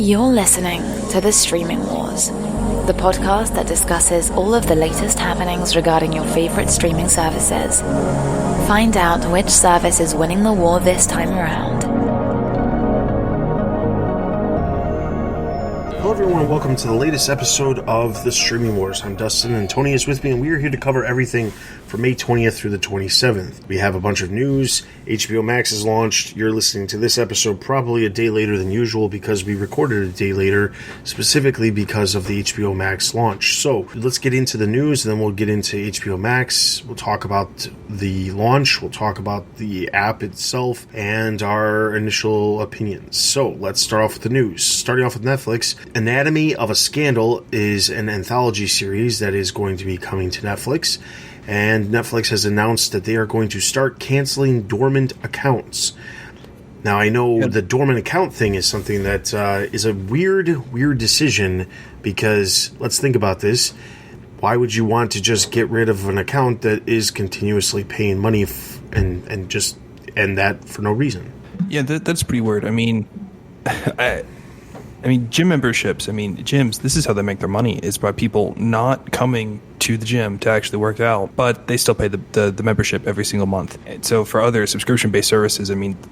You're listening to The Streaming Wars, the podcast that discusses all of the latest happenings regarding your favorite streaming services. Find out which service is winning the war this time around. Hello everyone, welcome to the latest episode of The Streaming Wars. I'm Dustin and Tony is with me, and we are here to cover everything from May 20th through the 27th. We have a bunch of news. HBO Max has launched. You're listening to this episode probably a day later than usual because we recorded a day later, specifically because of the HBO Max launch. So let's get into the news, and then we'll get into HBO Max. We'll talk about the launch. We'll talk about the app itself and our initial opinions. So let's start off with the news. Starting off with Netflix, Anatomy of a Scandal is an anthology series that is going to be coming to Netflix. And Netflix has announced that they are going to start canceling dormant accounts. Now, I know the dormant account thing is something that is a weird decision, because let's think about this. Why would you want to just get rid of an account that is continuously paying money and just end that for no reason? Yeah, that's pretty weird. I mean, gym memberships. Gyms, this is how they make their money, is by people not coming to the gym to actually work out, but they still pay the membership every single month. And so for other subscription-based services,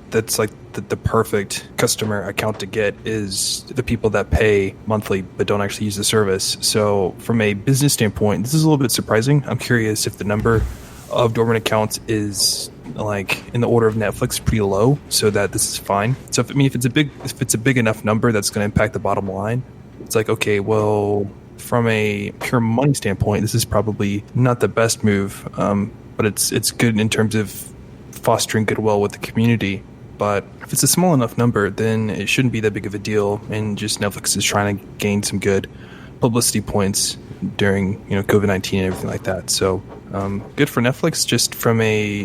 that's like the perfect customer account to get, is the people that pay monthly but don't actually use the service. So from a business standpoint, this is a little bit surprising. I'm curious if the number of dormant accounts is like in the order of Netflix, pretty low, so that this is fine. So if it's a big enough number that's going to impact the bottom line, it's like, okay, well, from a pure money standpoint, this is probably not the best move, but it's good in terms of fostering goodwill with the community. But if it's a small enough number, then it shouldn't be that big of a deal, and just Netflix is trying to gain some good publicity points during COVID-19 and everything like that. So good for Netflix, just from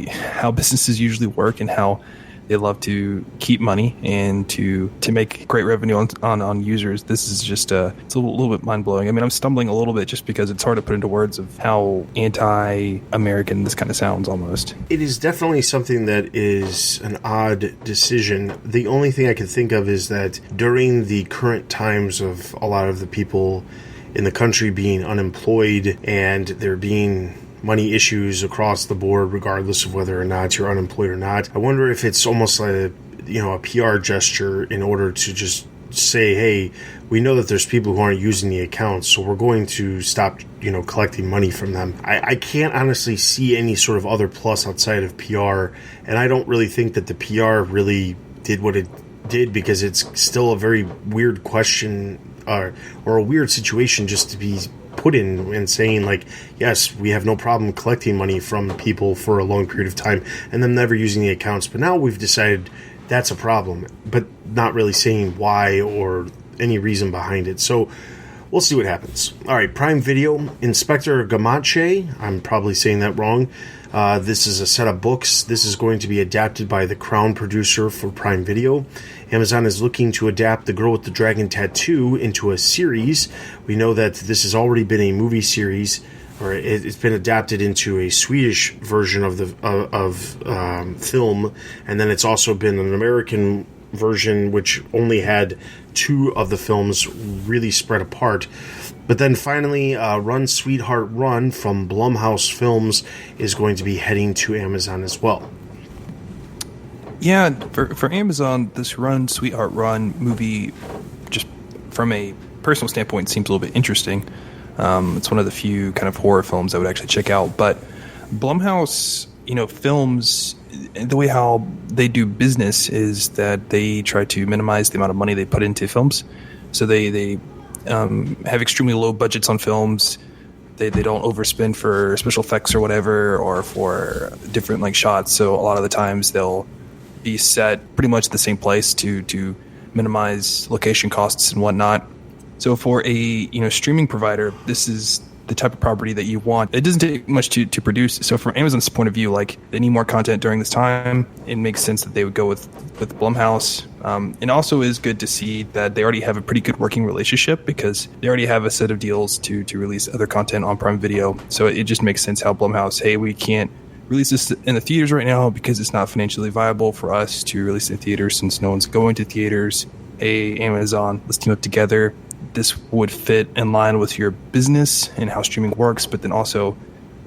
how businesses usually work and how they love to keep money and to make great revenue on users. This is just it's a little bit mind-blowing. I'm stumbling a little bit just because it's hard to put into words of how anti-American this kind of sounds almost. It is definitely something that is an odd decision. The only thing I can think of is that during the current times of a lot of the people in the country being unemployed and there being money issues across the board, regardless of whether or not you're unemployed or not, I wonder if it's almost like a PR gesture in order to just say, hey, we know that there's people who aren't using the accounts, so we're going to stop collecting money from them. I can't honestly see any sort of other plus outside of PR, and I don't really think that the PR really did what it did, because it's still a very weird question or a weird situation just to be put in and saying, like, yes, we have no problem collecting money from people for a long period of time and them never using the accounts, but now we've decided that's a problem, but not really saying why or any reason behind it. So we'll see what happens. All right, Prime Video, Inspector Gamache, I'm probably saying that wrong. This is a set of books. This is going to be adapted by the Crown producer for Prime Video. Amazon is looking to adapt The Girl with the Dragon Tattoo into a series. We know that this has already been a movie series, or it's been adapted into a Swedish version of the film, and then it's also been an American version, which only had 2 of the films really spread apart. But then finally, Run Sweetheart Run from Blumhouse Films is going to be heading to Amazon as well. Yeah, for Amazon, this Run Sweetheart Run movie, just from a personal standpoint, seems a little bit interesting. It's one of the few kind of horror films I would actually check out. But Blumhouse, films, the way how they do business is that they try to minimize the amount of money they put into films. So they have extremely low budgets on films. They don't overspend for special effects or whatever, or for different shots. So a lot of the times they'll be set pretty much the same place to minimize location costs and whatnot. So for a streaming provider, this is the type of property that you want. It doesn't take much to produce. So from Amazon's point of view, they need more content during this time. It makes sense that they would go with Blumhouse. It also is good to see that they already have a pretty good working relationship, because they already have a set of deals to release other content on Prime Video. So it just makes sense how Blumhouse, hey, we can't release this in the theaters right now because it's not financially viable for us to release it in theaters, since no one's going to theaters. hey, Amazon, let's team up together. This would fit in line with your business and how streaming works, but then also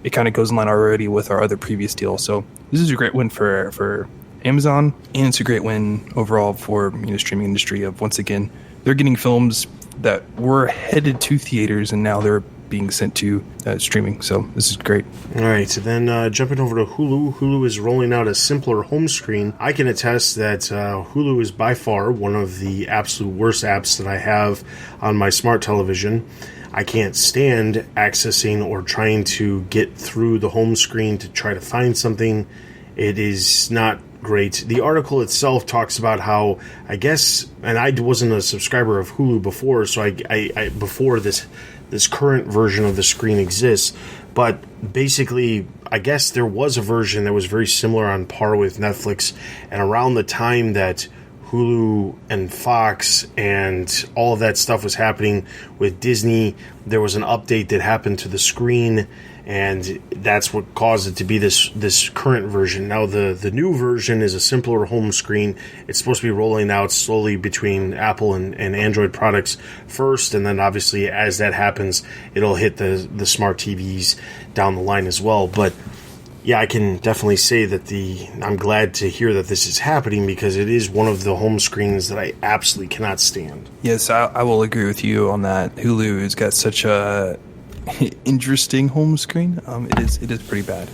it kind of goes in line already with our other previous deal. So this is a great win for Amazon, and it's a great win overall for streaming industry. Of once again, they're getting films that were headed to theaters and now they're being sent to streaming. So this is great. All right, so then jumping over to Hulu. Hulu is rolling out a simpler home screen. I can attest that Hulu is by far one of the absolute worst apps that I have on my smart television. I can't stand accessing or trying to get through the home screen to try to find something. It is not great. The article itself talks about how, I guess, and I wasn't a subscriber of Hulu before, so I before this current version of the screen exists, but basically, I guess there was a version that was very similar on par with Netflix, and around the time that Hulu and Fox and all of that stuff was happening with Disney, there was an update that happened to the screen, and that's what caused it to be this current version. Now the new version is a simpler home screen. It's supposed to be rolling out slowly between Apple and Android products first, and then obviously as that happens, it'll hit the smart TVs down the line as well. But yeah, I can definitely say that I'm glad to hear that this is happening, because it is one of the home screens that I absolutely cannot stand. Yes, I will agree with you on that. Hulu has got such a interesting home screen. It is pretty bad.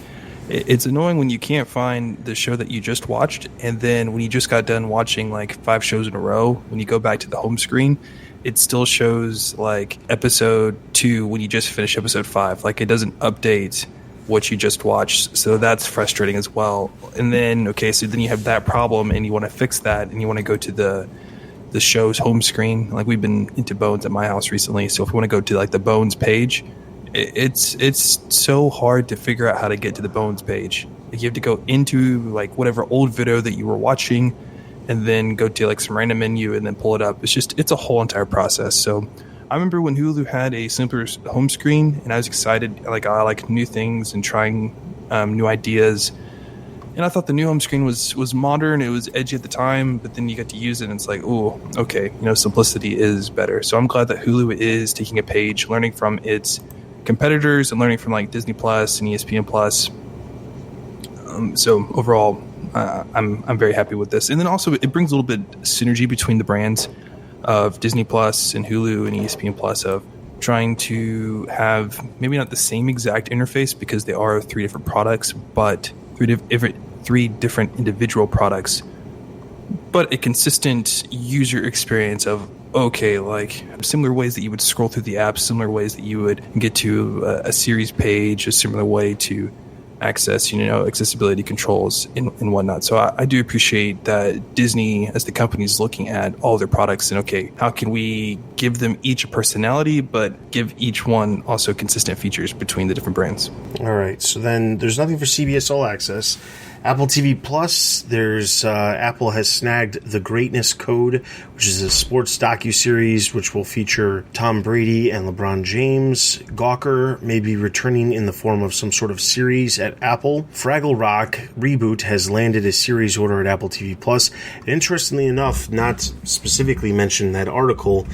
It's annoying when you can't find the show that you just watched, and then when you just got done watching like 5 shows in a row, when you go back to the home screen, it still shows like episode 2 when you just finished episode 5. Like, it doesn't update what you just watched, so that's frustrating as well. And then so then you have that problem, and you want to fix that, and you want to go to the show's home screen. Like, we've been into Bones at my house recently, so if we want to go to like the Bones page, it's so hard to figure out how to get to the Bones page. Like, you have to go into like whatever old video that you were watching, and then go to like some random menu and then pull it up. It's a whole entire process. So I remember when Hulu had a simpler home screen, and I was excited. Like, I like new things and trying new ideas. And I thought the new home screen was modern. It was edgy at the time, but then you get to use it, and it's like, oh, okay, simplicity is better. So I'm glad that Hulu is taking a page, learning from its competitors and learning from like Disney Plus and ESPN Plus. So overall, I'm very happy with this. And then also it brings a little bit synergy between the brands of Disney Plus and Hulu and ESPN Plus, of trying to have maybe not the same exact interface, because they are 3 different products, but 3 different individual products, but a consistent user experience of, okay, like similar ways that you would scroll through the app, similar ways that you would get to a series page, a similar way to access, accessibility controls and whatnot. So I do appreciate that Disney, as the company, is looking at all their products and, okay, how can we give them each a personality, but give each one also consistent features between the different brands. All right, so then there's nothing for CBS All Access. Apple TV Plus, there's Apple has snagged The Greatness Code, which is a sports docuseries which will feature Tom Brady and LeBron James. Gawker may be returning in the form of some sort of series at Apple. Fragglerock Reboot has landed a series order at Apple TV Plus. And interestingly enough, not specifically mentioned in that article,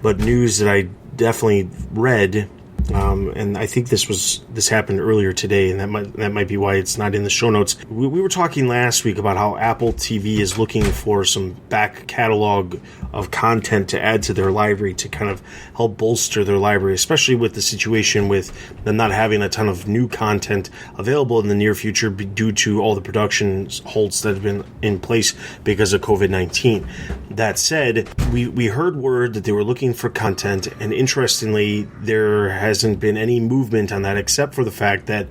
but news that I definitely read. And I think this happened earlier today, and that might be why it's not in the show notes. We were talking last week about how Apple TV is looking for some back catalog of content to add to their library to kind of help bolster their library, especially with the situation with them not having a ton of new content available in the near future due to all the production holds that have been in place because of COVID-19. That said, we heard word that they were looking for content, and interestingly, there hasn't been any movement on that, except for the fact that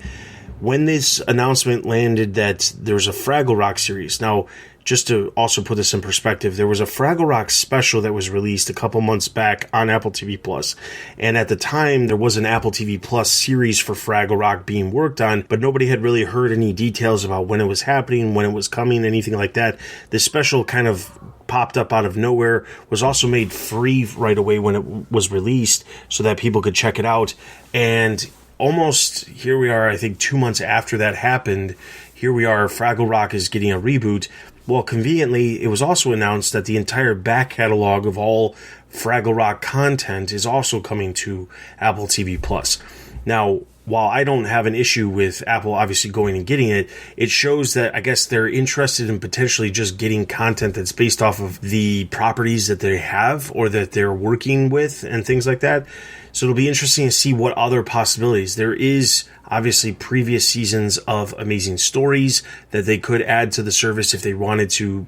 when this announcement landed that there's a Fragglerock series. Now, just to also put this in perspective, there was a Fragglerock special that was released a couple months back on Apple TV Plus. And at the time, there was an Apple TV Plus series for Fragglerock being worked on, but nobody had really heard any details about when it was happening, when it was coming, anything like that. This special kind of popped up out of nowhere, was also made free right away when it was released so that people could check it out. And almost here we are, I think 2 months after that happened, here we are, Fragglerock is getting a reboot. Well, conveniently, it was also announced that the entire back catalog of all Fragglerock content is also coming to Apple TV Plus. Now, while I don't have an issue with Apple obviously going and getting it, it shows that I guess they're interested in potentially just getting content that's based off of the properties that they have or that they're working with and things like that. So it'll be interesting to see what other possibilities. There is obviously previous seasons of Amazing Stories that they could add to the service if they wanted to,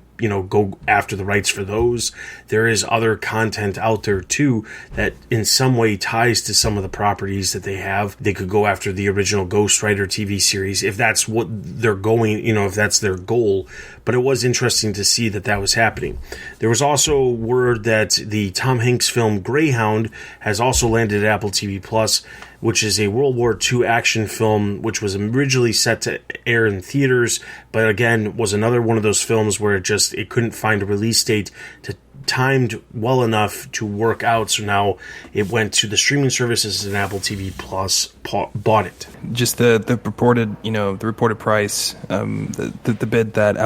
go after the rights for those. There is other content out there too that in some way ties to some of the properties that they have. They could go after the original Ghost Rider TV series if that's what they're going, if that's their goal. But it was interesting to see that was happening. There was also word that the Tom Hanks film Greyhound has also landed at Apple TV Plus, which is a World War II action film, which was originally set to air in theaters, but again, was another one of those films where it couldn't find a release date timed well enough to work out. So now it went to the streaming services and Apple TV Plus bought it. Just the reported price, the bid that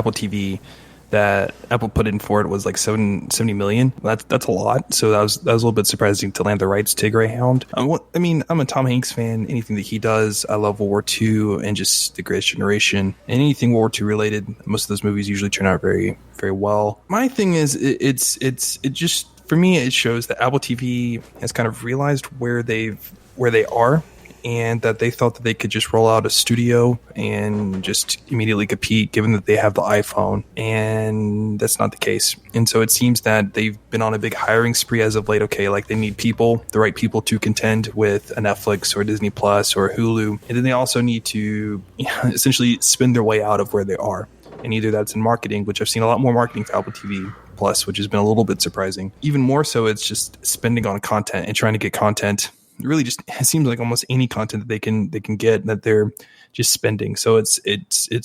Apple put in for it was like $70 million. That's a lot. So that was a little bit surprising to land the rights to Greyhound. I'm a Tom Hanks fan. Anything that he does, I love World War II and just The Greatest Generation. And anything World War II related, most of those movies usually turn out very, very well. My thing is, it just, for me, it shows that Apple TV has kind of realized where they are, and that they thought that they could just roll out a studio and just immediately compete, given that they have the iPhone, and that's not the case. And so it seems that they've been on a big hiring spree as of late. Okay, like they need the right people to contend with a Netflix or Disney Plus or Hulu, and then they also need to essentially spin their way out of where they are. And either that's in marketing, which I've seen a lot more marketing for Apple TV Plus, which has been a little bit surprising. Even more so, it's just spending on content and trying to get content. Really, just it seems like almost any content that they can get, that they're just spending. So it's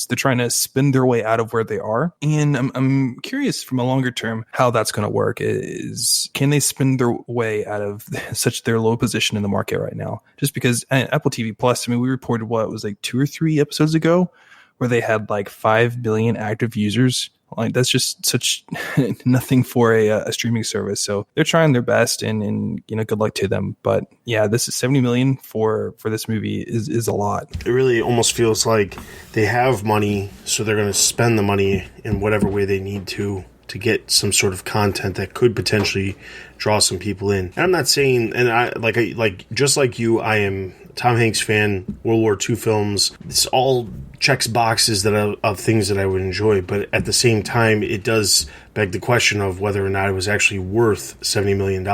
they're trying to spin their way out of where they are, and I'm curious from a longer term how that's going to work. Can they spin their way out of such their low position in the market right now? Just because Apple TV Plus, we reported what was like 2 or 3 episodes ago, where they had like 5 billion active users. Like that's just such nothing for a streaming service. So they're trying their best, and good luck to them. But yeah, this is $70 million for this movie is a lot. It really almost feels like they have money, so they're going to spend the money in whatever way they need to get some sort of content that could potentially draw some people in. And I'm not saying, and I just like you, I am a Tom Hanks fan, World War II films. It's all checks boxes of things that I would enjoy, but at the same time, it does beg the question of whether or not it was actually worth $70 million.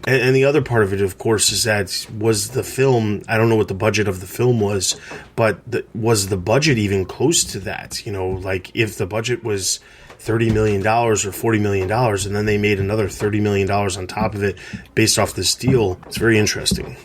And the other part of it, of course, is that was the film, I don't know what the budget of the film was, but was the budget even close to that? If the budget was $30 million or $40 million, and then they made another $30 million on top of it based off this deal, it's very interesting.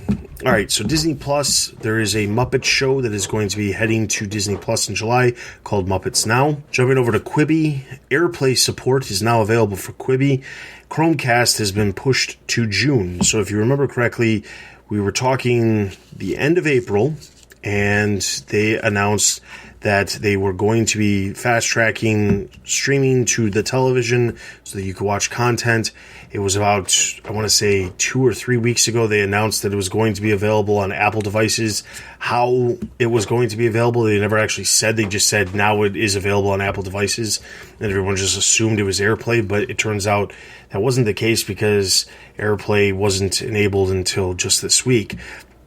All right, so Disney Plus, there is a Muppet show that is going to be heading to Disney Plus in July called Muppets Now. Jumping over to Quibi, AirPlay support is now available for Quibi. Chromecast has been pushed to June. So if you remember correctly, we were talking the end of April, and they announced that they were going to be fast-tracking streaming to the television so that you could watch content. It was about, I want to say, 2 or 3 weeks ago, they announced that it was going to be available on Apple devices. How it was going to be available, they never actually said. They just said now it is available on Apple devices, and everyone just assumed it was AirPlay, but it turns out that wasn't the case because AirPlay wasn't enabled until just this week.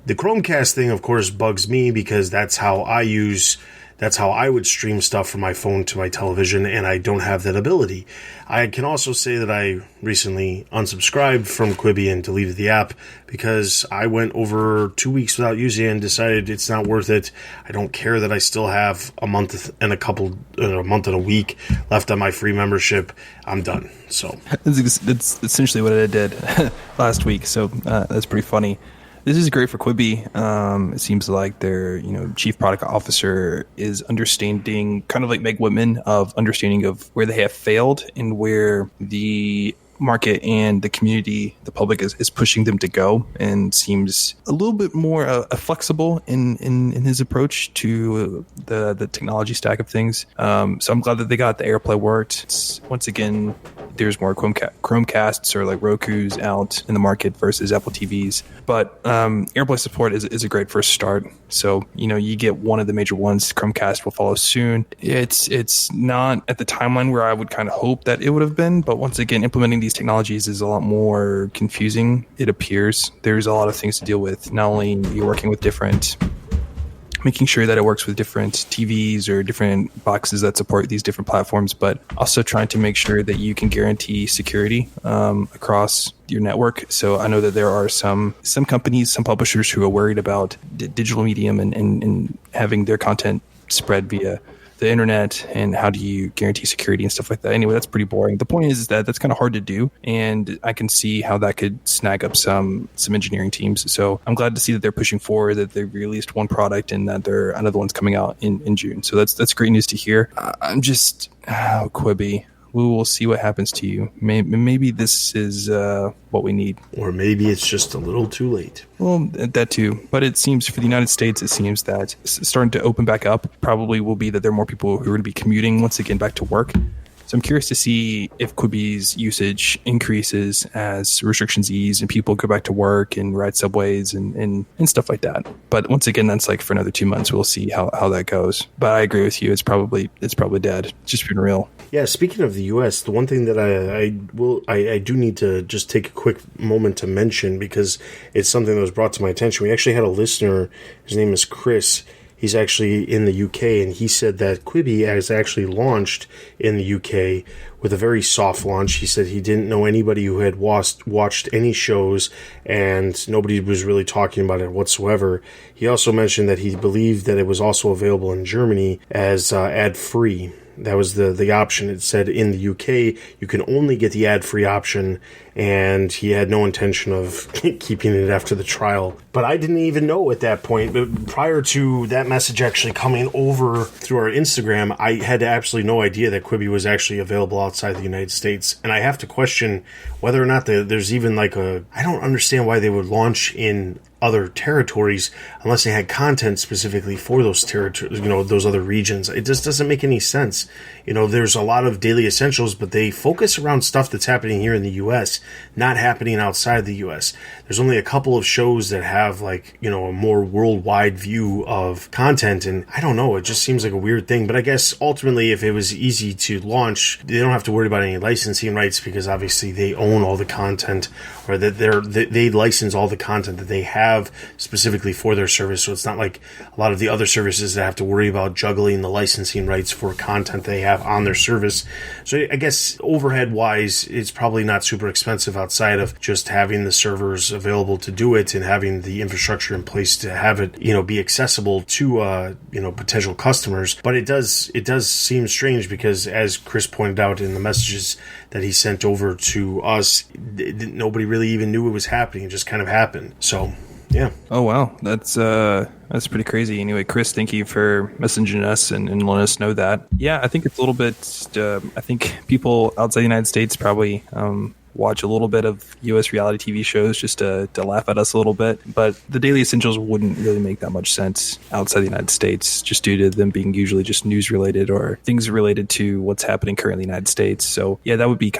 The Chromecast thing, of course, bugs me because that's how I would stream stuff from my phone to my television, and I don't have that ability. I can also say that I recently unsubscribed from Quibi and deleted the app because I went over 2 weeks without using it and decided it's not worth it. I don't care that I still have a month and a week left on my free membership. I'm done. So that's essentially what I did last week. So that's pretty funny. This is great for Quibi. It seems like their chief product officer is understanding, kind of like Meg Whitman, of understanding of where they have failed and where the market and the community, the public is pushing them to go, and seems a little bit more flexible in his approach to the technology stack of things. So I'm glad that they got the AirPlay worked. Once again, there's more Chromecasts or like Roku's out in the market versus Apple TVs. But AirPlay support is a great first start. So, you get one of the major ones. Chromecast will follow soon. It's not at the timeline where I would kind of hope that it would have been. But once again, implementing these technologies is a lot more confusing, it appears. There's a lot of things to deal with. Not only you're working with making sure that it works with different TVs or different boxes that support these different platforms, but also trying to make sure that you can guarantee security across your network. So I know that there are some companies, some publishers who are worried about digital medium and having their content spread via the internet, and how do you guarantee security and stuff like that. Anyway, that's pretty boring. The point is that that's kind of hard to do, and I can see how that could snag up some engineering teams. So I'm glad to see that they're pushing forward, that they've released one product and that there are another one's coming out in June. So that's great news to hear. I'm just Quibi. We will see what happens to you. Maybe this is what we need. Or maybe it's just a little too late. Well, that too. But it seems for the United States, it seems that starting to open back up probably will be that there are more people who are going to be commuting once again back to work. So I'm curious to see if Quibi's usage increases as restrictions ease and people go back to work and ride subways and stuff like that. But once again, that's like for another 2 months. We'll see how that goes. But I agree with you. It's probably dead. It's just been real. Yeah, speaking of the U.S., the one thing that I do need to just take a quick moment to mention, because it's something that was brought to my attention. We actually had a listener. His name is Chris. He's actually in the UK, and he said that Quibi has actually launched in the UK with a very soft launch. He said he didn't know anybody who had watched any shows, and nobody was really talking about it whatsoever. He also mentioned that he believed that it was also available in Germany as ad-free. That was the option. It said in the UK, you can only get the ad-free option, and he had no intention of keeping it after the trial. But I didn't even know at that point. But prior to that message actually coming over through our Instagram, I had absolutely no idea that Quibi was actually available outside the United States. And I have to question whether or not there's even I don't understand why they would launch in other territories unless they had content specifically for those territories, those other regions. It just doesn't make any sense. There's a lot of daily essentials, but they focus around stuff that's happening here in the U.S., not happening outside the U.S. There's only a couple of shows that have a more worldwide view of content, and I don't know, it just seems like a weird thing. But I guess ultimately, if it was easy to launch, they don't have to worry about any licensing rights, because obviously they own all the content, or that they license all the content that they have specifically for their service. So it's not like a lot of the other services that have to worry about juggling the licensing rights for content they have on their service. So I guess overhead wise, it's probably not super expensive outside of just having the servers available to do it and having the infrastructure in place to have it, be accessible to, potential customers. But it does seem strange, because as Chris pointed out in the messages that he sent over to us, nobody really even knew it was happening. It just kind of happened. So, yeah. Oh, wow. That's pretty crazy. Anyway, Chris, thank you for messaging us and letting us know that. Yeah, I think it's a little bit, I think people outside the United States probably watch a little bit of U.S. reality TV shows just to laugh at us a little bit. But the Daily Essentials wouldn't really make that much sense outside the United States, just due to them being usually just news related or things related to what's happening currently in the United States. So yeah, that would be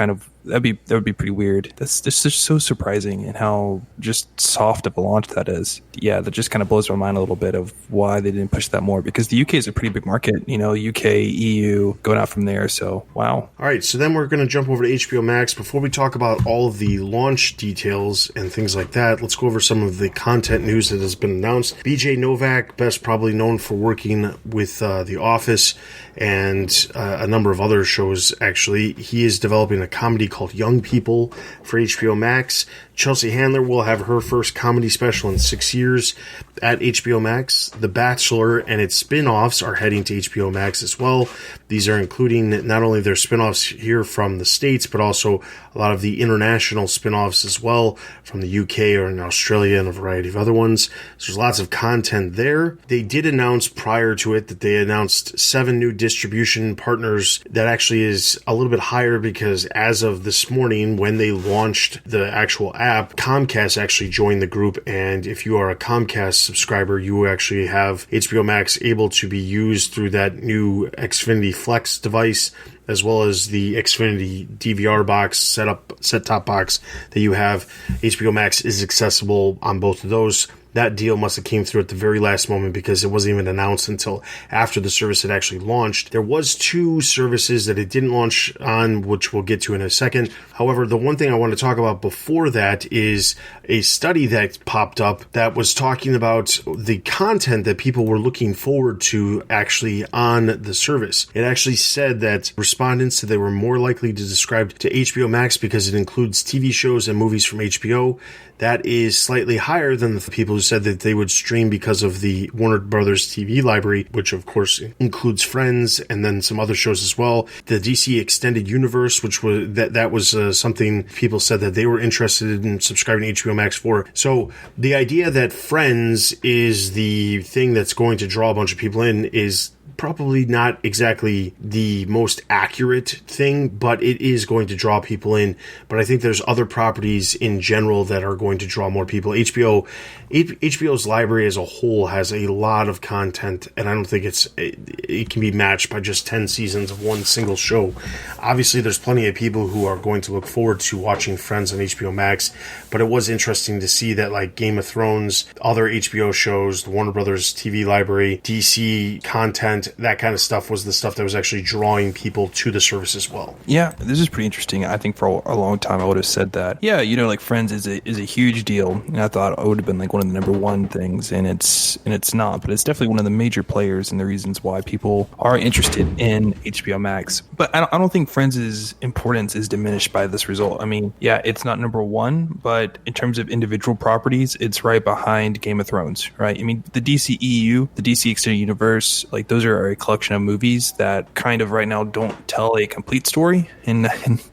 pretty weird. That's just so surprising, and how just soft of a launch that is. Yeah, that just kind of blows my mind a little bit of why they didn't push that more, because the UK is a pretty big market, UK, EU, going out from there. So, wow. All right, so then we're going to jump over to HBO Max. Before we talk about all of the launch details and things like that, let's go over some of the content news that has been announced. BJ Novak, best probably known for working with The Office and a number of other shows, actually. He is developing a comedy called Young People for HBO Max. Chelsea Handler will have her first comedy special in 6 years. at HBO Max. The Bachelor and its spin-offs are heading to HBO Max as well. These are including not only their spin-offs here from the States, but also a lot of the international spin-offs as well from the UK or in Australia and a variety of other ones. So there's lots of content there. They did announce prior to it that they announced 7 new distribution partners. That actually is a little bit higher because as of this morning, when they launched the actual app, Comcast actually joined the group. And if you are a Comcast subscriber, you actually have HBO Max able to be used through that new Xfinity Flex device, as well as the Xfinity DVR box set-top box that you have. HBO Max is accessible on both of those. That deal must have came through at the very last moment because it wasn't even announced until after the service had actually launched. There was 2 services that it didn't launch on, which we'll get to in a second. However, the one thing I want to talk about before that is a study that popped up that was talking about the content that people were looking forward to actually on the service. It actually said that respondents said they were more likely to subscribe to HBO Max because it includes TV shows and movies from HBO. That is slightly higher than the people who said that they would stream because of the Warner Brothers TV library, which of course includes Friends and then some other shows as well. The DC Extended Universe, which was that was something people said that they were interested in subscribing to HBO Max for. So the idea that Friends is the thing that's going to draw a bunch of people in is probably not exactly the most accurate thing, but it is going to draw people in. But I think there's other properties in general that are going to draw more people. HBO's library as a whole has a lot of content, and I don't think it can be matched by just 10 seasons of one single show. Obviously, there's plenty of people who are going to look forward to watching Friends on HBO Max, but it was interesting to see that like Game of Thrones, other HBO shows, the Warner Brothers TV library, DC content, that kind of stuff was the stuff that was actually drawing people to the service as well. Yeah, this is pretty interesting. I think for a long time I would have said that. Yeah, like Friends is a huge deal, and I thought it would have been like one of the number one things, and it's not, but it's definitely one of the major players and the reasons why people are interested in HBO Max. But I don't think Friends' importance is diminished by this result. I mean, yeah, it's not number one, but in terms of individual properties, it's right behind Game of Thrones, right? I mean, the DCEU, the DC Extended Universe, like those are a collection of movies that kind of right now don't tell a complete story, and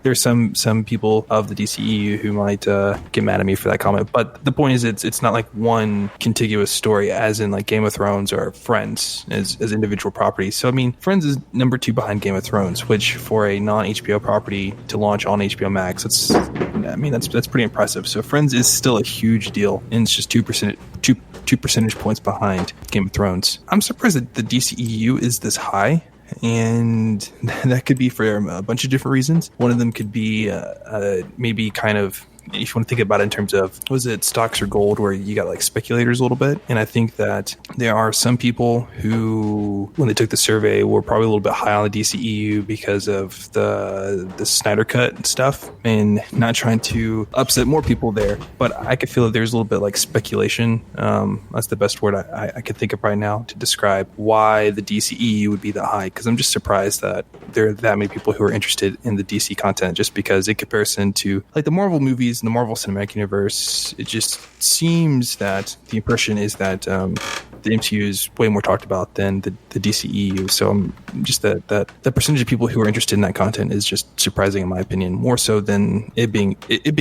there's some people of the DCEU who might get mad at me for that comment, but the point is it's not like one contiguous story as in like Game of Thrones or Friends as individual properties. So I mean, Friends is number 2 behind Game of Thrones, which for a non-HBO property to launch on HBO Max, that's pretty impressive. So Friends is still a huge deal, and it's just 2 percentage points behind Game of Thrones. I'm surprised that the DCEU is this high, and that could be for a bunch of different reasons. One of them could be maybe kind of, if you want to think about it in terms of, was it stocks or gold, where you got like speculators a little bit. And I think that there are some people who, when they took the survey, were probably a little bit high on the DCEU because of the Snyder Cut stuff and not trying to upset more people there. But I could feel that there's a little bit like speculation. That's the best word I could think of right now to describe why the DCEU would be that high. Because I'm just surprised that there are that many people who are interested in the DC content, just because in comparison to like the Marvel movies in the Marvel Cinematic Universe, it just seems that the impression is that the MCU is way more talked about than the DCEU. So just that the percentage of people who are interested in that content is just surprising in my opinion, more so than it being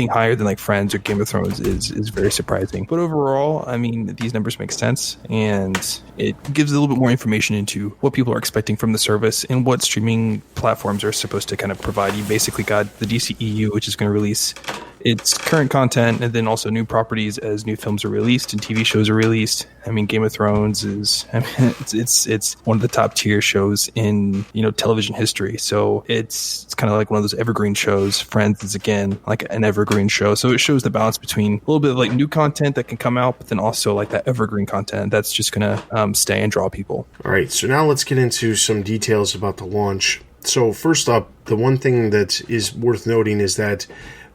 higher than like Friends or Game of Thrones is very surprising. But overall, I mean, these numbers make sense, and it gives a little bit more information into what people are expecting from the service and what streaming platforms are supposed to kind of provide. You basically got the DCEU, which is going to release its current content, and then also new properties as new films are released and TV shows are released. I mean, Game of Thrones is, it's one of the top tier shows in, television history. So it's kind of like one of those evergreen shows. Friends is again like an evergreen show. So it shows the balance between a little bit of like new content that can come out, but then also like that evergreen content that's just going to stay and draw people. All right. So now let's get into some details about the launch. So first up, the one thing that is worth noting is that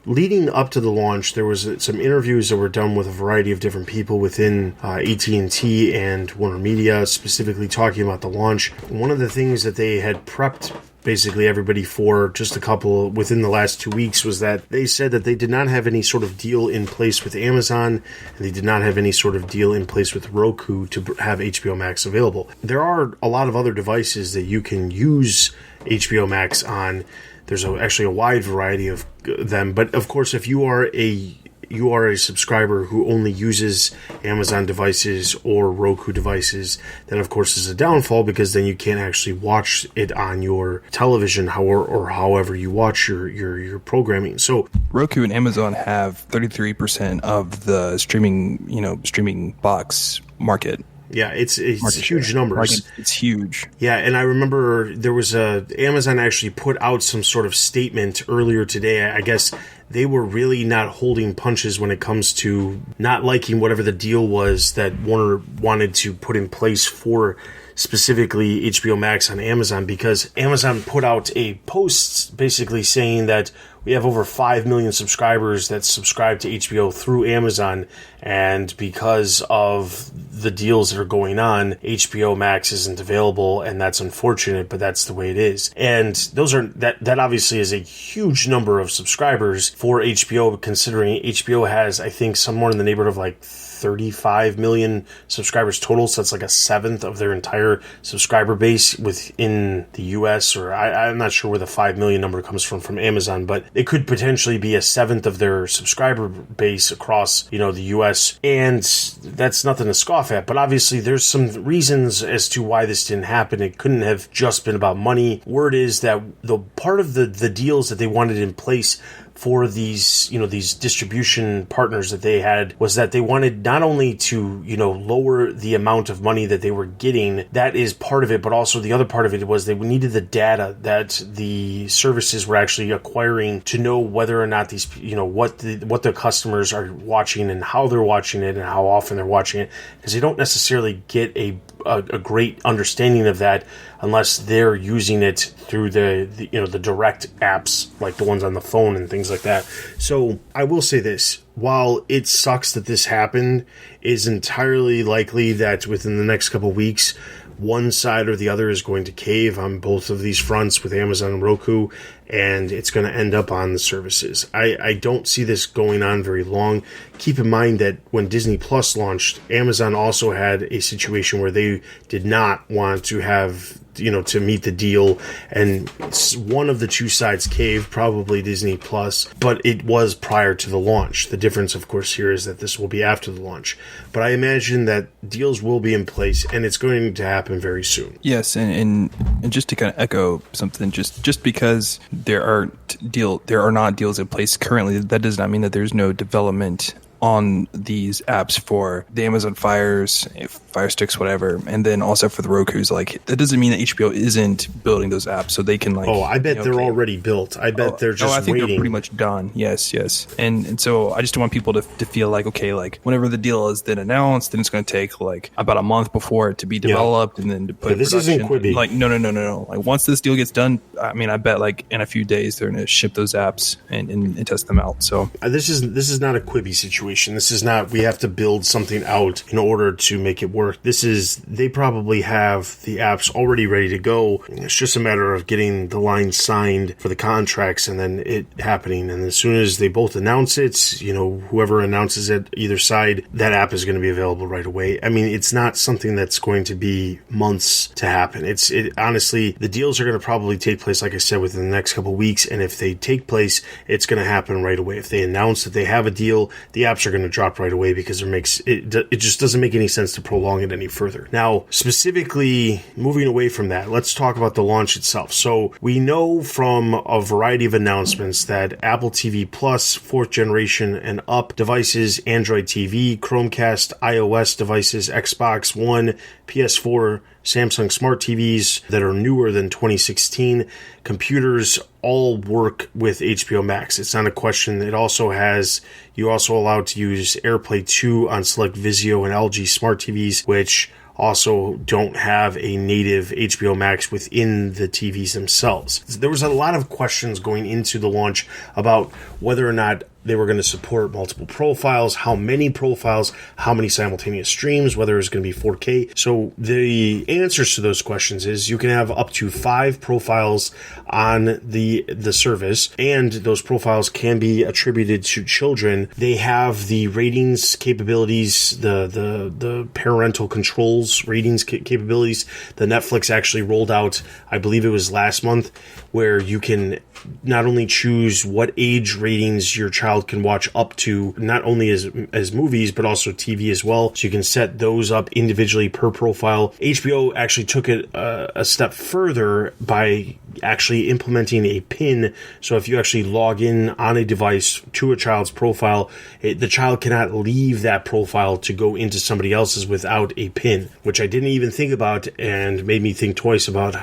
leading up to the launch, there was some interviews that were done with a variety of different people within AT&T and Warner Media, specifically talking about the launch. One of the things that they had prepped basically everybody for just a couple within the last 2 weeks was that they said that they did not have any sort of deal in place with Amazon, and they did not have any sort of deal in place with Roku to have HBO Max available. There are a lot of other devices that you can use HBO Max on. There's actually a wide variety of them, but of course, if you are a subscriber who only uses Amazon devices or Roku devices, then of course is a downfall, because then you can't actually watch it on your television or however you watch your programming. So Roku and Amazon have 33% of the streaming box market. yeah, it's huge numbers. It's huge. Yeah, and I remember there was Amazon actually put out some sort of statement earlier today. I guess they were really not holding punches when it comes to not liking whatever the deal was that Warner wanted to put in place for specifically HBO Max on Amazon, because Amazon put out a post basically saying that we have over 5 million subscribers that subscribe to HBO through Amazon, and because of the deals that are going on, HBO Max isn't available, and that's unfortunate, but that's the way it is. And that obviously is a huge number of subscribers for HBO, considering HBO has, I think, somewhere in the neighborhood of like 35 million subscribers total, so that's like a seventh of their entire subscriber base within the US, or I'm not sure where the 5 million number comes from Amazon, but it could potentially be a seventh of their subscriber base across, the US, and that's nothing to scoff at. But obviously there's some reasons as to why this didn't happen. It couldn't have just been about money. Word is that the part of the deals that they wanted in place for these distribution partners that they had was that they wanted not only to, lower the amount of money that they were getting, that is part of it, but also the other part of it was they needed the data that the services were actually acquiring to know whether or not these, what the customers are watching and how they're watching it and how often they're watching it, because they don't necessarily get a great understanding of that unless they're using it through the direct apps like the ones on the phone and things like that. So I will say this: while it sucks that this happened, it is entirely likely that within the next couple of weeks, one side or the other is going to cave on both of these fronts with Amazon and Roku, and it's going to end up on the services. I don't see this going on very long. Keep in mind that when Disney Plus launched, Amazon also had a situation where they did not want to have, to meet the deal, and one of the two sides caved, probably Disney Plus, but it was prior to the launch. The difference, of course, here is that this will be after the launch. But I imagine that deals will be in place, and it's going to happen very soon. Yes, and just to kind of echo something, just because there are not deals in place currently, that does not mean that there's no development on these apps for the Amazon Fire Sticks, whatever, and then also for the Rokus. Like, that doesn't mean that HBO isn't building those apps, so they can I bet they're already built. I bet they're just waiting. I think they're pretty much done. Yes. And so I just don't want people to feel like, okay, like whenever the deal is then announced, then it's going to take like about a month before it to be developed and then to put. This isn't Quibi. Like no. Like once this deal gets done, I mean, I bet like in a few days they're going to ship those apps and test them out. So this is not a Quibi situation. This is not, we have to build something out in order to make it work. They probably have the apps already ready to go. It's just a matter of getting the line signed for the contracts and then it happening. And as soon as they both announce it, whoever announces it, either side, that app is going to be available right away. I mean, it's not something that's going to be months to happen. Honestly, the deals are going to probably take place, like I said, within the next couple of weeks. And if they take place, it's going to happen right away. If they announce that they have a deal, the apps are going to drop right away, because it just doesn't make any sense to prolong it any further. Now, specifically moving away from that, let's talk about the launch itself. So we know from a variety of announcements that Apple TV Plus, 4th generation and up devices, Android TV, Chromecast, iOS devices, Xbox One, PS4, Samsung Smart TVs that are newer than 2016 computers all work with HBO Max. It's not a question. You're also allowed to use AirPlay 2 on select Vizio and LG Smart TVs, which also don't have a native HBO Max within the TVs themselves. There was a lot of questions going into the launch about whether or not they were going to support multiple profiles, how many profiles, how many simultaneous streams, whether it's going to be 4K. So the answers to those questions is you can have up to 5 profiles on the service, and those profiles can be attributed to children. They have the ratings capabilities, the parental controls ratings capabilities. The Netflix actually rolled out, I believe it was last month, where you can not only choose what age ratings your child can watch up to, not only as movies, but also TV as well. So you can set those up individually per profile. HBO actually took it a step further by actually implementing a PIN. So if you actually log in on a device to a child's profile, the child cannot leave that profile to go into somebody else's without a PIN, which I didn't even think about and made me think twice about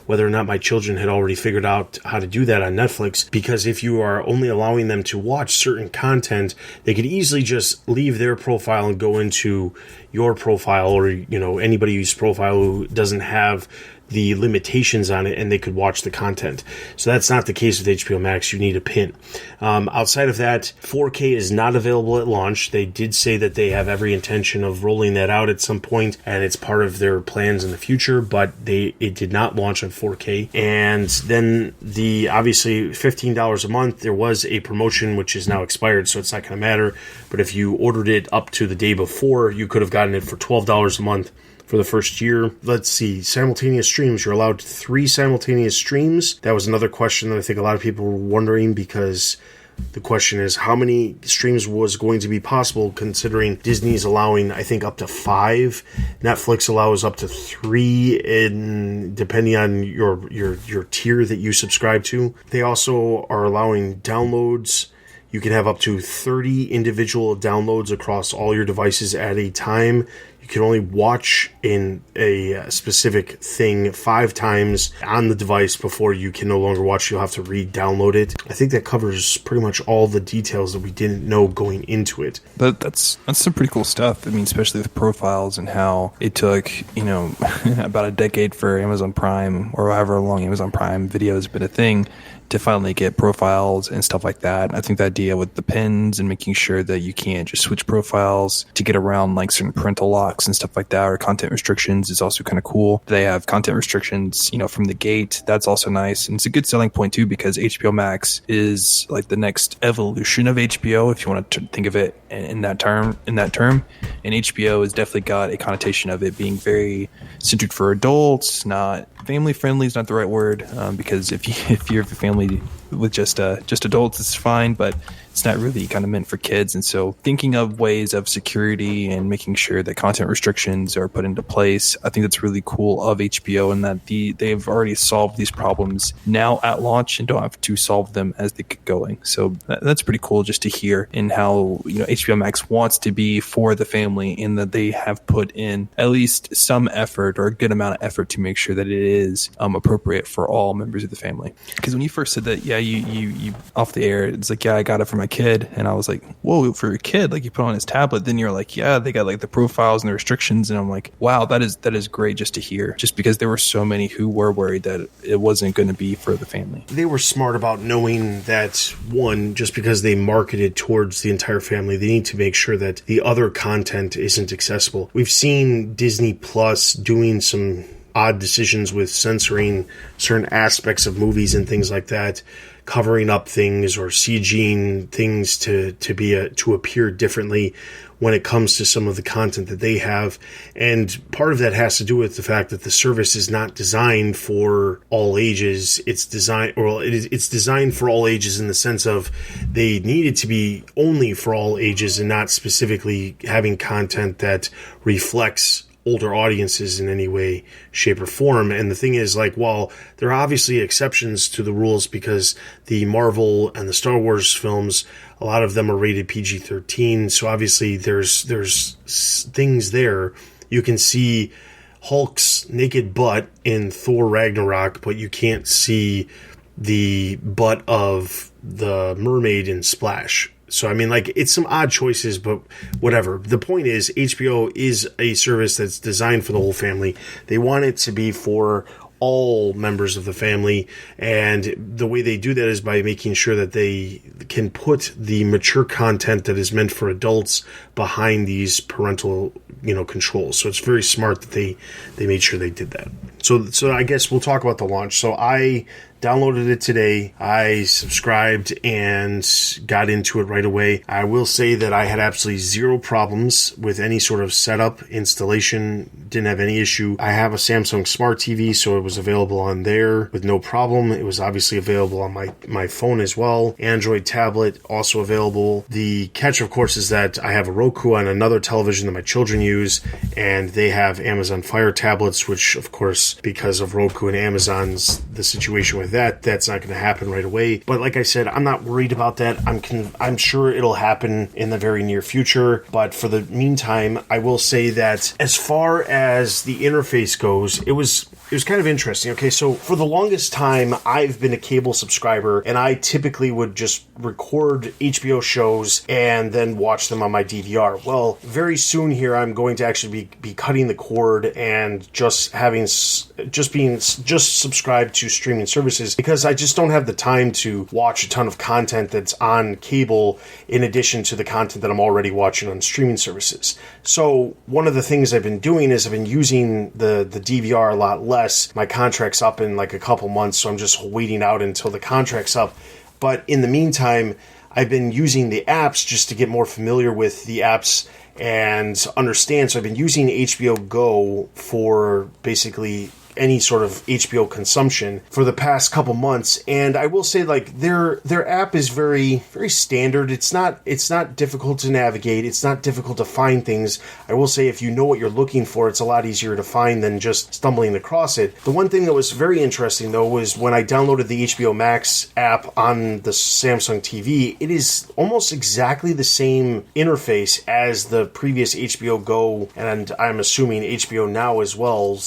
whether or not my children had already figured out how to do that on Netflix. Because if you are only allowing them to watch certain content, they could easily just leave their profile and go into your profile, or anybody's profile who doesn't have the limitations on it, and they could watch the content. So that's not the case with HBO Max. You need a PIN. Outside of that, 4K is not available at launch. They did say that they have every intention of rolling that out at some point, and it's part of their plans in the future, but it did not launch on 4K. And then the obviously $15 a month, there was a promotion which is now expired, so it's not going to matter. But if you ordered it up to the day before, you could have gotten it for $12 a month for the first year. Let's see, simultaneous streams. You're allowed 3 simultaneous streams. That was another question that I think a lot of people were wondering, because the question is how many streams was going to be possible, considering Disney's allowing, I think, up to 5. Netflix allows up to 3, and depending on your tier that you subscribe to. They also are allowing downloads. You can have up to 30 individual downloads across all your devices at a time. You can only watch in a specific thing 5 times on the device before you can no longer watch. You'll have to re-download it. I think that covers pretty much all the details that we didn't know going into it. That's some pretty cool stuff. I mean, especially with profiles and how it took, about a decade for Amazon Prime, or however long Amazon Prime Video has been a thing, to finally get profiles and stuff like that. I think the idea with the pins and making sure that you can't just switch profiles to get around like certain parental locks and stuff like that, or content restrictions, is also kind of cool. They have content restrictions, from the gate. That's also nice. And it's a good selling point too, because HBO Max is like the next evolution of HBO, if you want to think of it in that term. And HBO has definitely got a connotation of it being very centered for adults, not family friendly is not the right word, because if you're a family with just adults, it's fine, but it's not really kind of meant for kids. And so thinking of ways of security and making sure that content restrictions are put into place, I think that's really cool of HBO, and that they've already solved these problems now at launch and don't have to solve them as they get going. So that's pretty cool just to hear, in how HBO Max wants to be for the family, in that they have put in at least some effort, or a good amount of effort, to make sure that it is appropriate for all members of the family. Because when you first said that, you off the air, it's like, I got it for my kid, and I was like, whoa, for your kid, like you put on his tablet. Then you're like, they got like the profiles and the restrictions, and I'm like, wow, that is great just to hear, just because there were so many who were worried that it wasn't going to be for the family. They were smart about knowing that, one, just because they marketed towards the entire family, they need to make sure that the other content isn't accessible. We've seen Disney Plus doing some odd decisions with censoring certain aspects of movies and things like that, covering up things or CGing things to appear differently when it comes to some of the content that they have. And part of that has to do with the fact that the service is not designed for all ages. It's designed for all ages in the sense of they need it to be only for all ages, and not specifically having content that reflects older audiences in any way, shape, or form. And the thing is, while there are obviously exceptions to the rules, because the Marvel and the Star Wars films, a lot of them are rated PG-13, so obviously there's things there. You can see Hulk's naked butt in Thor Ragnarok, but you can't see the butt of the mermaid in Splash. So, it's some odd choices, but whatever. The point is, HBO is a service that's designed for the whole family. They want it to be for all members of the family. And the way they do that is by making sure that they can put the mature content that is meant for adults behind these parental, controls. So it's very smart that they made sure they did that. So I guess we'll talk about the launch. So I downloaded it today. I subscribed and got into it right away. I will say that I had absolutely zero problems with any sort of setup, installation, didn't have any issue. I have a Samsung Smart TV, so it was available on there with no problem. It was obviously available on my phone as well. Android tablet, also available. The catch, of course, is that I have a Roku on another television that my children use, and they have Amazon Fire tablets, which, of course, because of Roku and Amazon's, the situation with that's not going to happen right away. But like I said, I'm not worried about that. I'm sure it'll happen in the very near future. But for the meantime, I will say that as far as the interface goes, it was kind of interesting. Okay, so for the longest time, I've been a cable subscriber, and I typically would just record HBO shows and then watch them on my DVR. Well, very soon here, I'm going to actually be cutting the cord and just subscribed to streaming services, because I just don't have the time to watch a ton of content that's on cable in addition to the content that I'm already watching on streaming services. So one of the things I've been doing is I've been using the DVR a lot less. My contract's up in like a couple months, so I'm just waiting out until the contract's up. But in the meantime, I've been using the apps just to get more familiar with the apps and understand. So I've been using HBO Go for basically any sort of HBO consumption for the past couple months, and I will say, like, their app is very, very standard. It's not difficult to navigate. It's not difficult to find things. I will say, if you know what you're looking for, it's a lot easier to find than just stumbling across it. The one thing that was very interesting, though, was when I downloaded the HBO Max app on the Samsung TV. It is almost exactly the same interface as the previous HBO Go, and I'm assuming HBO Now as well.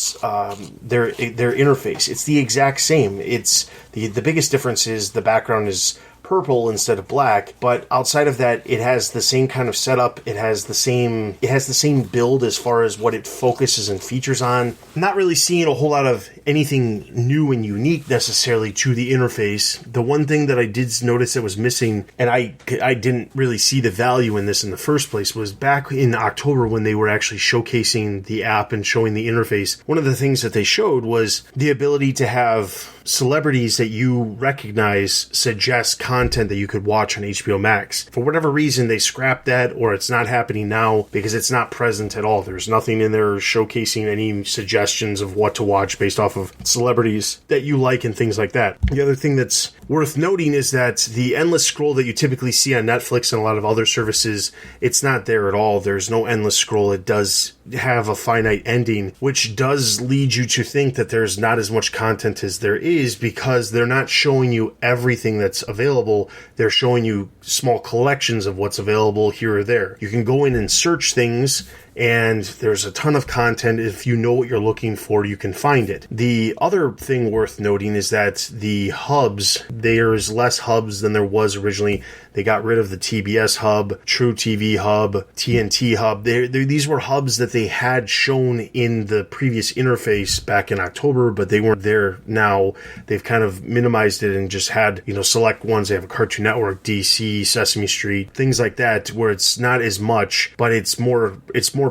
Their interface. It's the exact same. It's the biggest difference is the background is purple instead of black, but outside of that, it has the same kind of setup. It has the same build as far as what it focuses and features on. Not really seeing a whole lot of anything new and unique necessarily to the interface. The one thing that I did notice that was missing, and I didn't really see the value in this in the first place, was back in October when they were actually showcasing the app and showing the interface. One of the things that they showed was the ability to have celebrities that you recognize suggest content that you could watch on HBO Max. For whatever reason, they scrapped that, or it's not happening now because it's not present at all. There's nothing in there showcasing any suggestions of what to watch based off of celebrities that you like and things like that. The other thing that's worth noting is that the endless scroll that you typically see on Netflix and a lot of other services, it's not there at all. There's no endless scroll. It does have a finite ending, which does lead you to think that there's not as much content as there is, because they're not showing you everything that's available. They're showing you small collections of what's available here or there. You can go in and search things, and there's a ton of content. If you know what you're looking for, you can find it. The other thing worth noting is that the hubs, there's less hubs than there was originally. They got rid of the TBS hub, True TV hub, TNT hub. These were hubs that they had shown in the previous interface back in October, but they weren't there now. They've kind of minimized it and just had, select ones. They have a Cartoon Network, DC, Sesame Street, things like that, where it's not as much, but it's more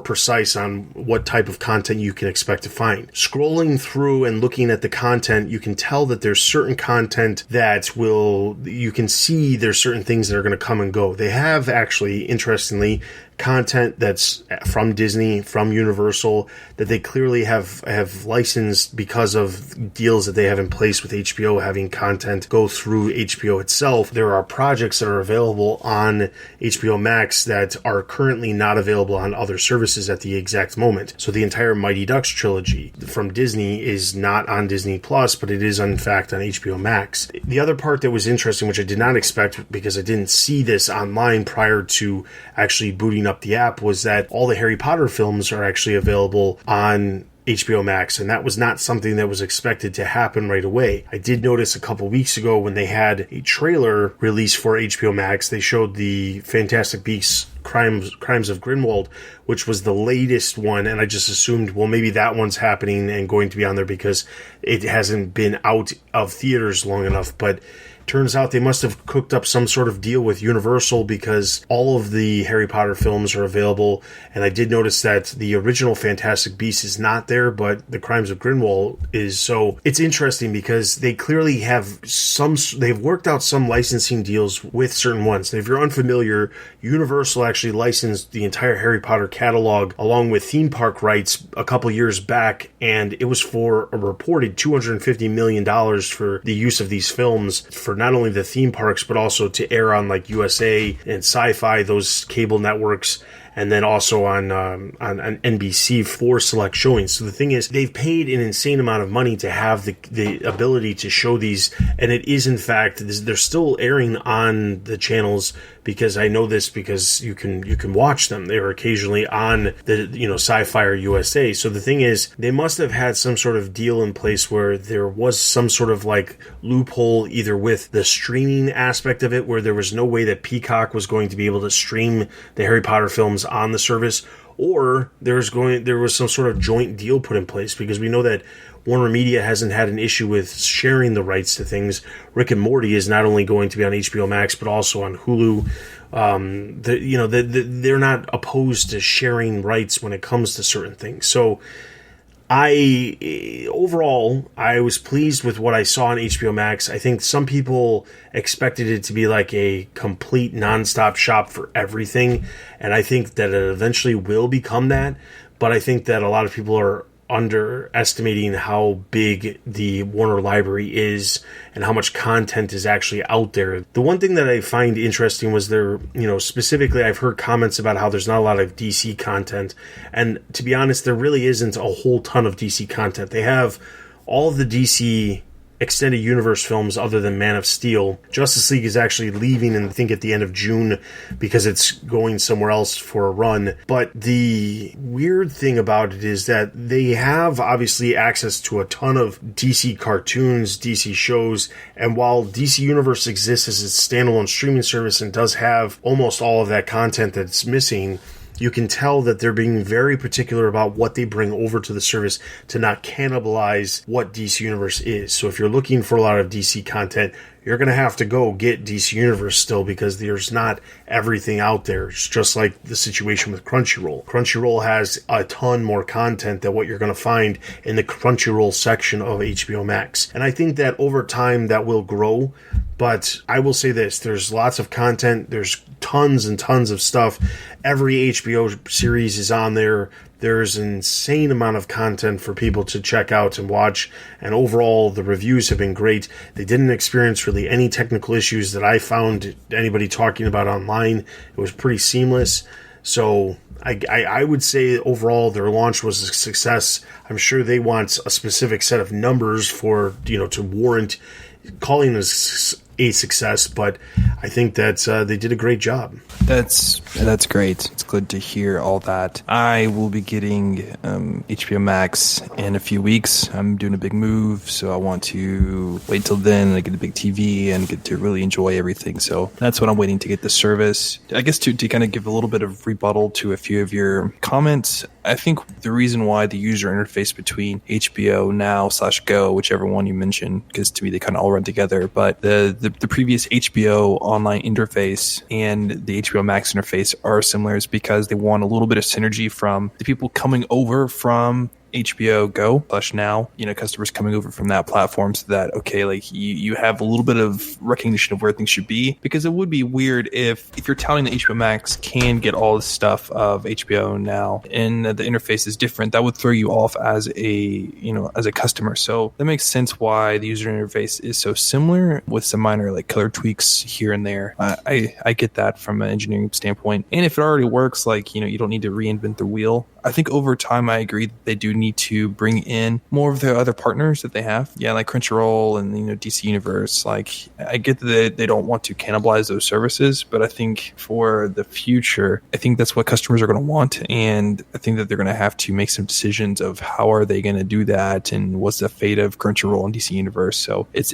precise on what type of content you can expect to find. Scrolling through and looking at the content, you can tell that there's certain content that you can see there's certain things that are going to come and go. They have actually, interestingly, content that's from Disney, from Universal, that they clearly have licensed because of deals that they have in place with HBO, having content go through HBO itself. There are projects that are available on HBO Max that are currently not available on other services at the exact moment. So the entire Mighty Ducks trilogy from Disney is not on Disney Plus, but it is in fact on HBO Max. The other part that was interesting, which I did not expect because I didn't see this online prior to actually booting up the app, was that all the Harry Potter films are actually available on HBO Max, and that was not something that was expected to happen right away. I did notice a couple weeks ago when they had a trailer released for HBO Max, they showed the Fantastic Beasts Crimes of Grindelwald, which was the latest one, and I just assumed, well, maybe that one's happening and going to be on there because it hasn't been out of theaters long enough. But turns out they must have cooked up some sort of deal with Universal because all of the Harry Potter films are available. And I did notice that the original Fantastic Beasts is not there, but the Crimes of Grindelwald is. So it's interesting because they clearly have they've worked out some licensing deals with certain ones. And if you're unfamiliar, Universal actually licensed the entire Harry Potter catalog along with theme park rights a couple years back. And it was for a reported $250 million for the use of these films for not only the theme parks, but also to air on like USA and Sci-Fi, those cable networks, and then also on NBC for select showings. So the thing is, they've paid an insane amount of money to have the ability to show these, and it is in fact, they're still airing on the channels, because I know this because you can watch them. They're occasionally on the Sci-Fi or USA. So the thing is, they must have had some sort of deal in place where there was some sort of like loophole, either with the streaming aspect of it, where there was no way that Peacock was going to be able to stream the Harry Potter films on the service, or there was some sort of joint deal put in place, because we know that Warner Media hasn't had an issue with sharing the rights to things. Rick and Morty is not only going to be on HBO Max, but also on Hulu. They're not opposed to sharing rights when it comes to certain things. So overall, I was pleased with what I saw on HBO Max. I think some people expected it to be like a complete nonstop shop for everything, and I think that it eventually will become that. But I think that a lot of people are underestimating how big the Warner library is and how much content is actually out there. The one thing that I find interesting was specifically I've heard comments about how there's not a lot of DC content, and to be honest, there really isn't a whole ton of DC content. They have all of the DC extended universe films other than Man of Steel. Justice League is actually leaving, and I think at the end of June, because it's going somewhere else for a run. But the weird thing about it is that they have obviously access to a ton of DC cartoons, DC shows, and while DC Universe exists as a standalone streaming service and does have almost all of that content that's missing, you can tell that they're being very particular about what they bring over to the service to not cannibalize what DC Universe is. So if you're looking for a lot of DC content, you're going to have to go get DC Universe still, because there's not everything out there. It's just like the situation with Crunchyroll. Crunchyroll has a ton more content than what you're going to find in the Crunchyroll section of HBO Max. And I think that over time that will grow. But I will say this, there's lots of content, there's tons and tons of stuff. Every HBO series is on there. There's an insane amount of content for people to check out and watch, and overall the reviews have been great. They didn't experience really any technical issues that I found anybody talking about online. It was pretty seamless. So I would say overall their launch was a success. I'm sure they want a specific set of numbers for, to warrant calling this a success, but I think that they did a great job. That's great. It's good to hear all that. I will be getting HBO Max in a few weeks. I'm doing a big move, so I want to wait till then and get a big TV and get to really enjoy everything. So that's what I'm waiting to get the service. I guess to kind of give a little bit of rebuttal to a few of your comments, I think the reason why the user interface between HBO Now / Go, whichever one you mentioned, because to me they kind of all run together, but the previous HBO online interface and the HBO Max interface are similar, is because they want a little bit of synergy from the people coming over from HBO Go / Now, customers coming over from that platform, so that, okay, like you have a little bit of recognition of where things should be, because it would be weird if you're telling that HBO Max can get all the stuff of HBO Now and the interface is different. That would throw you off as a customer. So that makes sense why the user interface is so similar, with some minor like color tweaks here and there. I get that from an engineering standpoint, and if it already works, like you don't need to reinvent the wheel. I think over time, I agree that they do need to bring in more of the other partners that they have. Yeah, like Crunchyroll and, DC Universe. Like, I get that they don't want to cannibalize those services, but I think for the future, I think that's what customers are going to want. And I think that they're going to have to make some decisions of how are they going to do that and what's the fate of Crunchyroll and DC Universe. So it's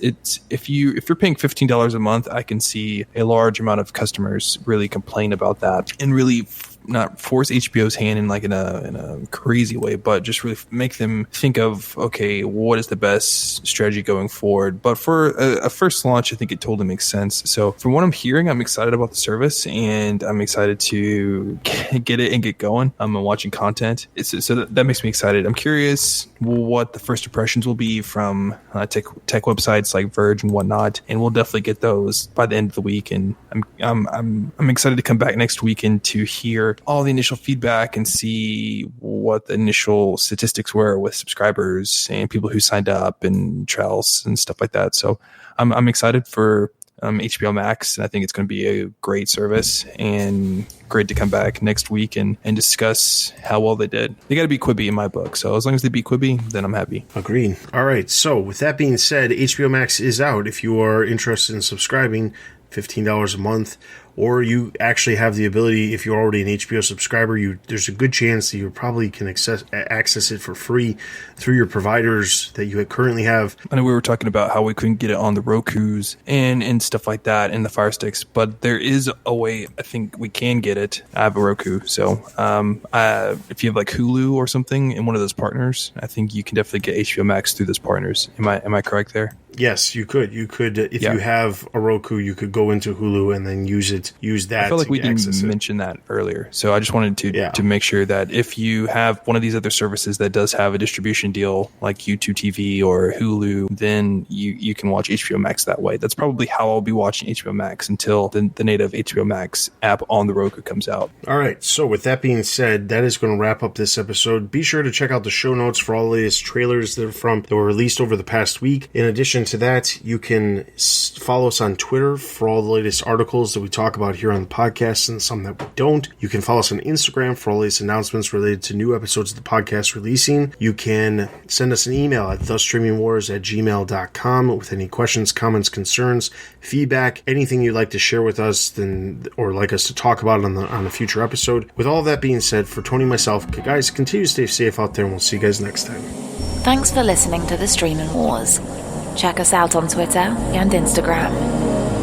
if you're paying $15 a month, I can see a large amount of customers really complain about that and really not force HBO's hand in a crazy way, but just really make them think of, okay, what is the best strategy going forward? But for a first launch, I think it totally makes sense. So from what I'm hearing, I'm excited about the service and I'm excited to get it and get going. I'm watching content. So that makes me excited. I'm curious what the first impressions will be from tech websites like Verge and whatnot, and we'll definitely get those by the end of the week. And I'm excited to come back next week and to hear all the initial feedback and see what the initial statistics were with subscribers and people who signed up and trials and stuff like that. So I'm excited for HBO Max, and I think it's going to be a great service and great to come back next week and discuss how well they did. They got to beat Quibi in my book, so as long as they beat Quibi, then I'm happy. Agreed. All right, so with that being said, HBO Max is out. If you are interested in subscribing, $15 a month, or you actually have the ability, if you're already an HBO subscriber, there's a good chance that you probably can access it for free through your providers that you currently have. I know we were talking about how we couldn't get it on the Rokus and stuff like that and the Fire Sticks, but there is a way I think we can get it. I have a Roku, so if you have like Hulu or something in one of those partners, I think you can definitely get HBO Max through those partners. Am I correct there? Yes, you could. You could, if you have a Roku, you could go into Hulu and then use that. I feel like we didn't access mention that earlier, so I just wanted to make sure that if you have one of these other services that does have a distribution deal like YouTube TV or Hulu, then you can watch HBO Max that way. That's probably how I'll be watching HBO Max until the native HBO Max app on the Roku comes out. All right, so with that being said, that is going to wrap up this episode. Be sure to check out the show notes for all the latest trailers that were released over the past week. In addition to that, you can follow us on Twitter for all the latest articles that we talk about here on the podcast and some that we don't. You can follow us on Instagram for all the latest announcements related to new episodes of the podcast releasing. You can send us an email at thestreamingwars@gmail.com with any questions, comments, concerns, feedback, anything you'd like to share with us or like us to talk about on a future episode. With all of that being said, for Tony and myself, guys, continue to stay safe out there and we'll see you guys next time. Thanks for listening to The Streaming Wars. Check us out on Twitter and Instagram.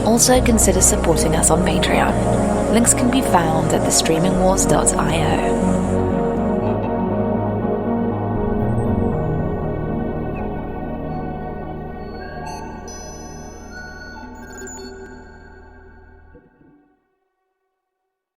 Also consider supporting us on Patreon. Links can be found at thestreamingwars.io.